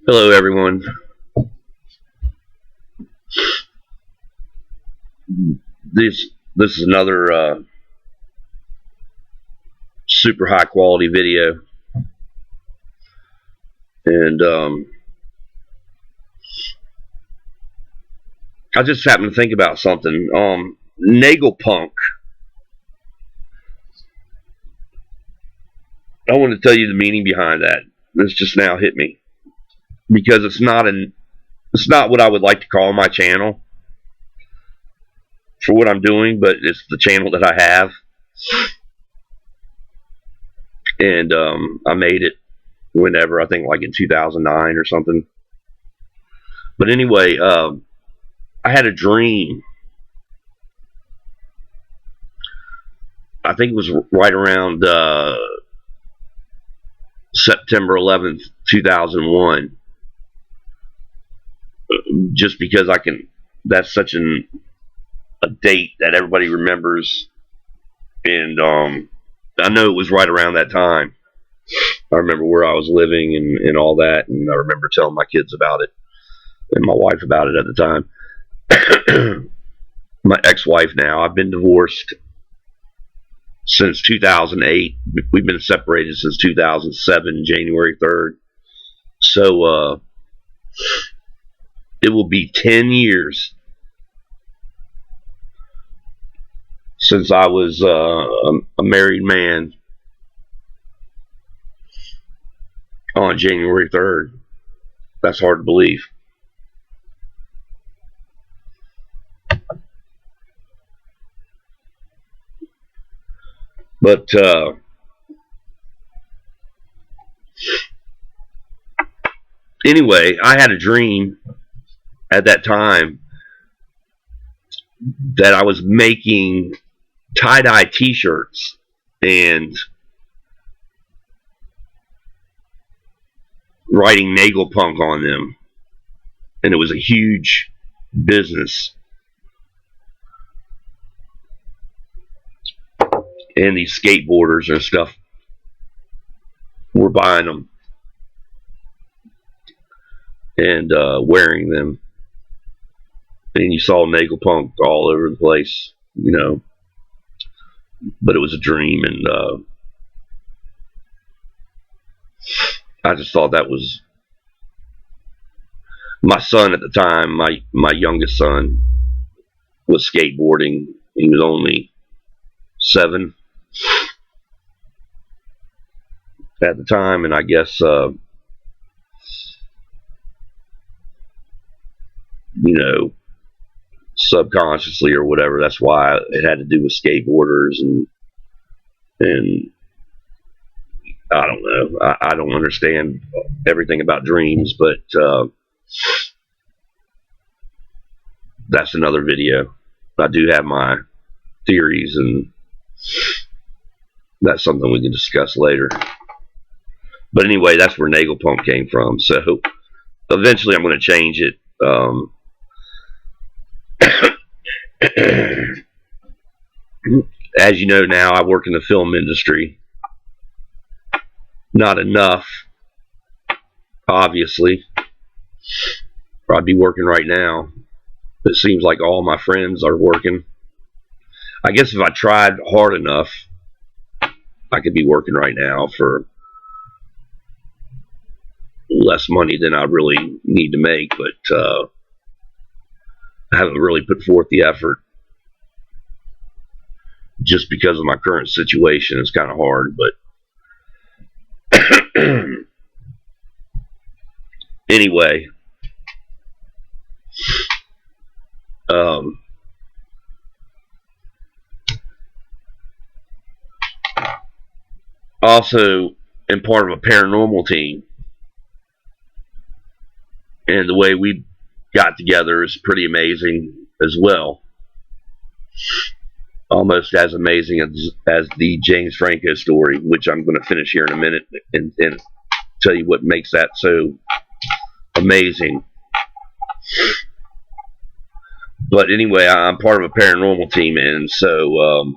Hello, everyone. This is another super high quality video, and I just happened to think about something. Nagelpunk. I want to tell you the meaning behind that. This just now hit me because it's not what I would like to call my channel for what I'm doing, but it's the channel that I have, and I made it whenever, I think like in 2009 or something. But anyway, I had a dream. I think it was right around September 11th, 2001. Just because that's such a date that everybody remembers, and I know it was right around that time. I remember where I was living and all that, and I remember telling my kids about it and my wife about it at the time. My ex-wife now. I've been divorced since 2008. We've been separated since 2007, January 3rd. So it will be 10 years since I was a married man on January 3rd. That's hard to believe. But anyway, I had a dream at that time that I was making tie-dye t-shirts and writing Nagelpunk on them, and it was a huge business. And these skateboarders and stuff were buying them and wearing them, and you saw Nagelpunk all over the place, you know. But it was a dream, and I just thought that was my son at the time. My youngest son was skateboarding. He was only 7 at the time, and I guess you know, subconsciously or whatever, that's why it had to do with skateboarders, and I don't know. I don't understand everything about dreams, but that's another video. I do have my theories, and that's something we can discuss later. But anyway, that's where Nagelpunk came from. So eventually I'm going to change it. As you know now, I work in the film industry. Not enough, obviously, or I'd be working right now. It seems like all my friends are working. I guess if I tried hard enough, I could be working right now for less money than I really need to make, but I haven't really put forth the effort just because of my current situation. It's kind of hard, but anyway, also am part of a paranormal team, and the way we got together is pretty amazing as well. Almost as amazing as the James Franco story, which I'm going to finish here in a minute and tell you what makes that so amazing. But anyway, I'm part of a paranormal team, and so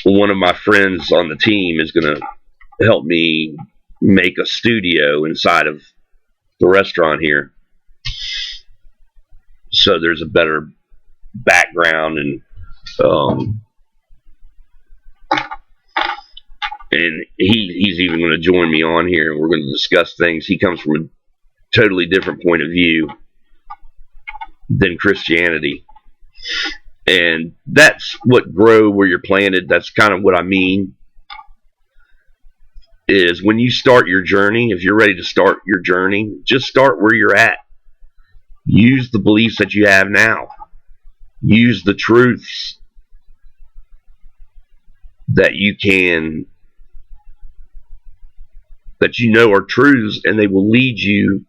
one of my friends on the team is going to helped me make a studio inside of the restaurant here, so there's a better background, um, and he's even going to join me on here, and we're going to discuss things. He comes from a totally different point of view than Christianity, and that's what grow where you're planted. That's kind of what I mean. Is when you start your journey, if you're ready to start your journey, just start where you're at. Use the beliefs that you have now. Use the truths that you know are truths, and they will lead you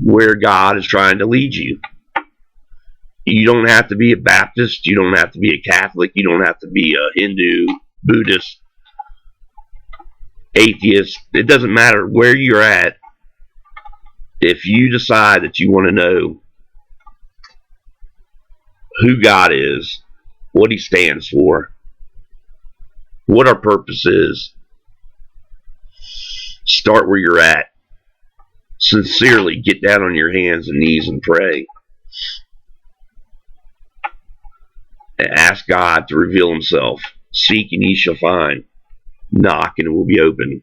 where God is trying to lead you. You don't have to be a Baptist. You don't have to be a Catholic. You don't have to be a Hindu, Buddhist, atheist. It doesn't matter where you're at. If you decide that you want to know who God is, what he stands for, what our purpose is, start where you're at. Sincerely get down on your hands and knees and pray. And ask God to reveal himself. Seek and ye shall find. Knock and it will be open.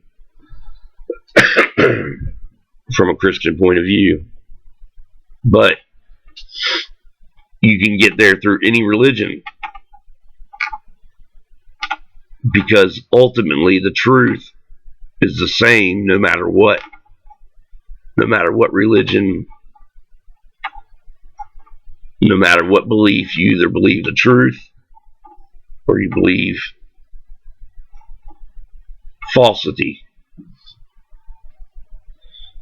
From a Christian point of view. But you can get there through any religion. Because ultimately the truth is the same no matter what. No matter what religion, no matter what belief, you either believe the truth or you believe falsity.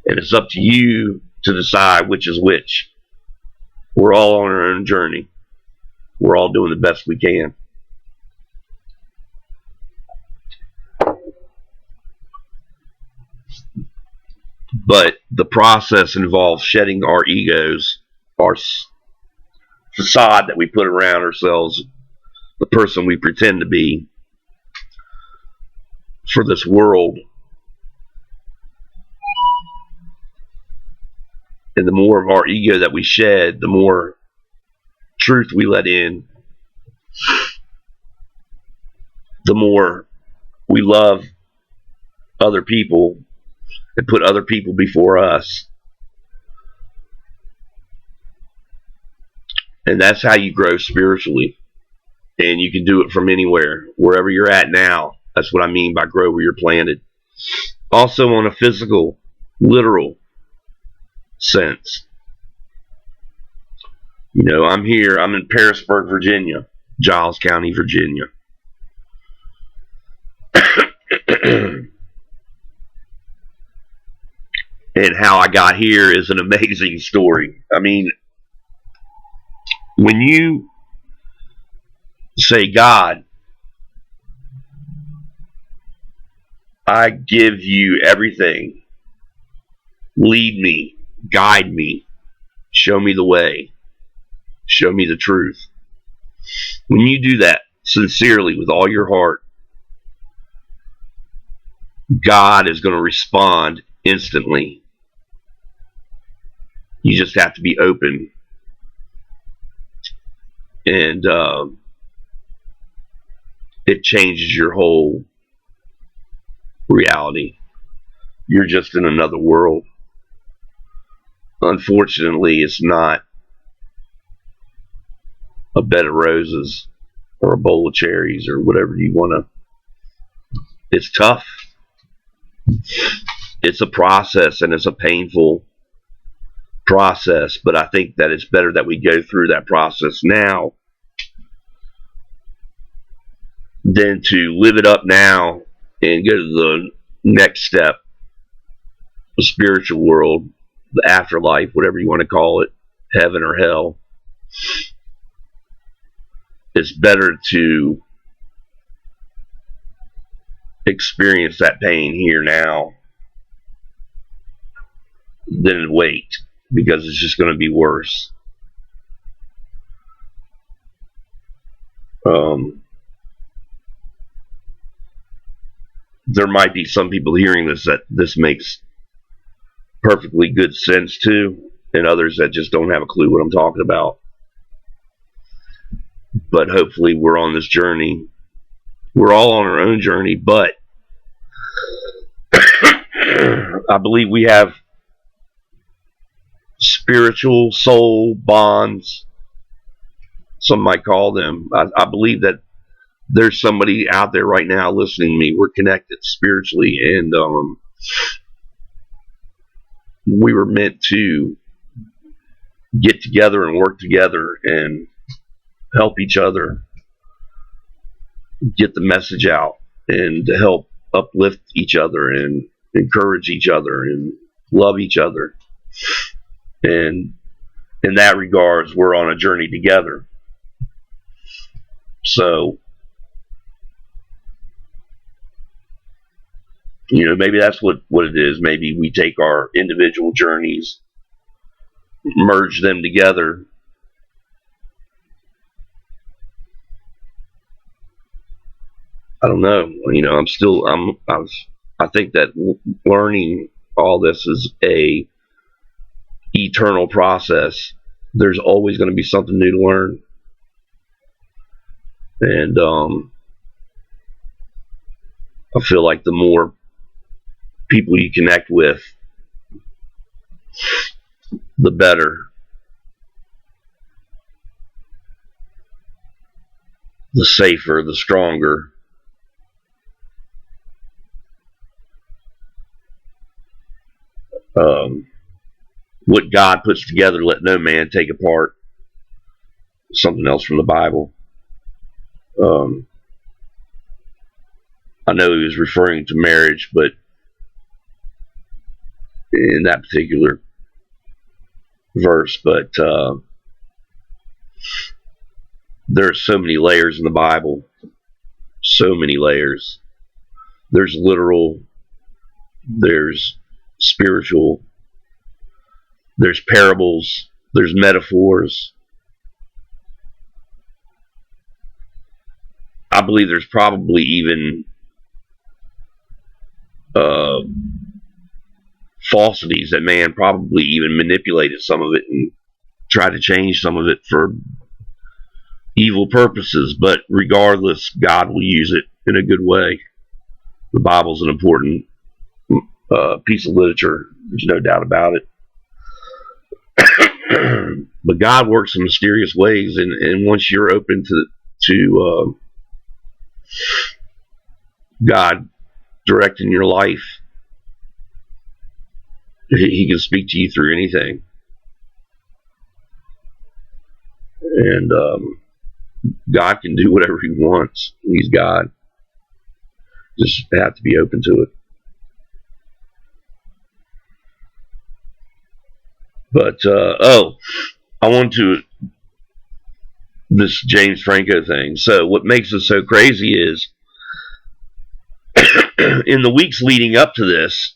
And it's up to you to decide which is which. We're all on our own journey. We're all doing the best we can. But the process involves shedding our egos, our facade that we put around ourselves, the person we pretend to be for this world. And the more of our ego that we shed, the more truth we let in, the more we love other people and put other people before us. And that's how you grow spiritually. And you can do it from anywhere, wherever you're at now. That's what I mean by grow where you're planted. Also on a physical, literal sense. You know, I'm here, I'm in Harrisburg, Virginia, Giles County, Virginia. And how I got here is an amazing story. I mean, when you say, God, I give you everything. Lead me, guide me, show me the way, show me the truth. When you do that sincerely with all your heart, God is going to respond instantly. You just have to be open. And it changes your whole reality. You're just in another world. Unfortunately, it's not a bed of roses or a bowl of cherries or whatever you want to. It's tough. It's a process, and it's a painful process, but I think that it's better that we go through that process now than to live it up now and go to the next step, the spiritual world, the afterlife, whatever you want to call it, heaven or hell. It's better to experience that pain here now than wait, because it's just going to be worse. there might be some people hearing this that this makes perfectly good sense to, and others that just don't have a clue what I'm talking about. But hopefully we're on this journey. We're all on our own journey, but I believe we have spiritual soul bonds, some might call them. I believe that there's somebody out there right now listening to me. We're connected spiritually, and we were meant to get together and work together and help each other get the message out, and to help uplift each other and encourage each other and love each other. And in that regards, we're on a journey together. So, maybe that's what it is. Maybe we take our individual journeys, merge them together, I don't know. I think that learning all this is a eternal process. There's always going to be something new to learn. And I feel like the more people you connect with, the better. The safer, the stronger. What God puts together, let no man take apart. Something else from the Bible. I know he was referring to marriage, but in that particular verse, but there are so many layers in the Bible, so many layers. There's literal, there's spiritual, there's parables, there's metaphors. I believe there's probably even falsities that man probably even manipulated some of it and tried to change some of it for evil purposes. But regardless, God will use it in a good way. The Bible's an important piece of literature. There's no doubt about it. But God works in mysterious ways, and once you're open to God directing your life, he can speak to you through anything. And God can do whatever he wants. He's God. Just have to be open to it. But I want to this James Franco thing. So what makes it so crazy is in the weeks leading up to this,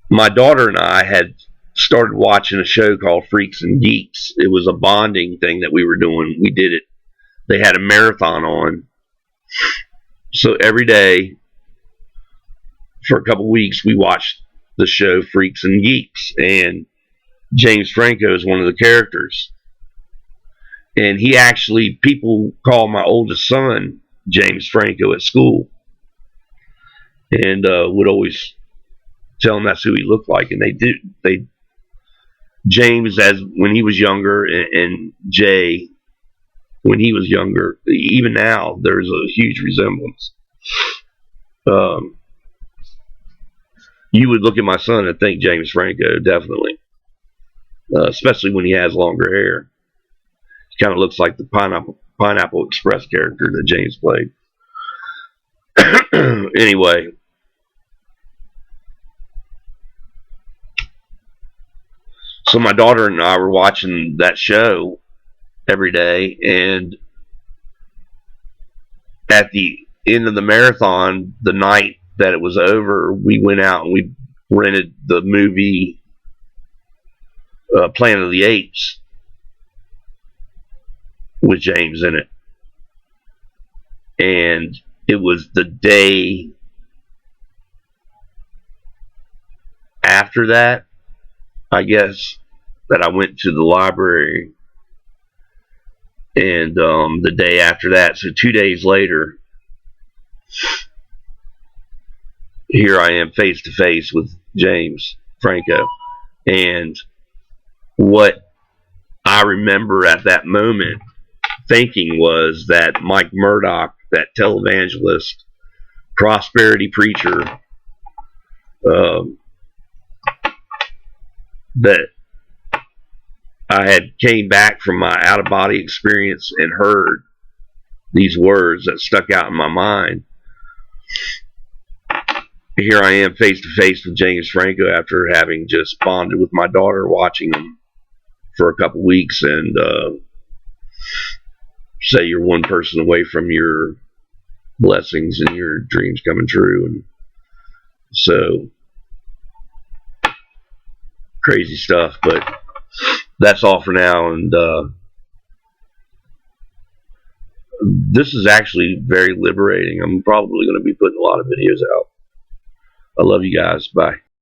my daughter and I had started watching a show called Freaks and Geeks. It was a bonding thing that we were doing. We did it. They had a marathon on. So every day for a couple weeks, we watched the show Freaks and Geeks. And James Franco is one of the characters. And he actually, people call my oldest son James Franco at school. And would always tell him that's who he looked like. And they James as when he was younger, and Jay when he was younger. Even now, there's a huge resemblance. You would look at my son and think James Franco, definitely. Especially when he has longer hair. He kind of looks like the Pineapple Express character that James played. Anyway. So my daughter and I were watching that show every day, and at the end of the marathon, the night that it was over, we went out and we rented the movie Planet of the Apes with James in it. And it was the day after that, I guess, that I went to the library, and the day after that, so 2 days later, here I am face to face with James Franco. And what I remember at that moment thinking was that Mike Murdoch, that televangelist, prosperity preacher, that I had came back from my out of body experience and heard these words that stuck out in my mind. Here I am face to face with James Franco after having just bonded with my daughter watching him for a couple weeks, and say you're one person away from your blessings and your dreams coming true. And so crazy stuff, but that's all for now. And this is actually very liberating. I'm probably going to be putting a lot of videos out. I love you guys. Bye.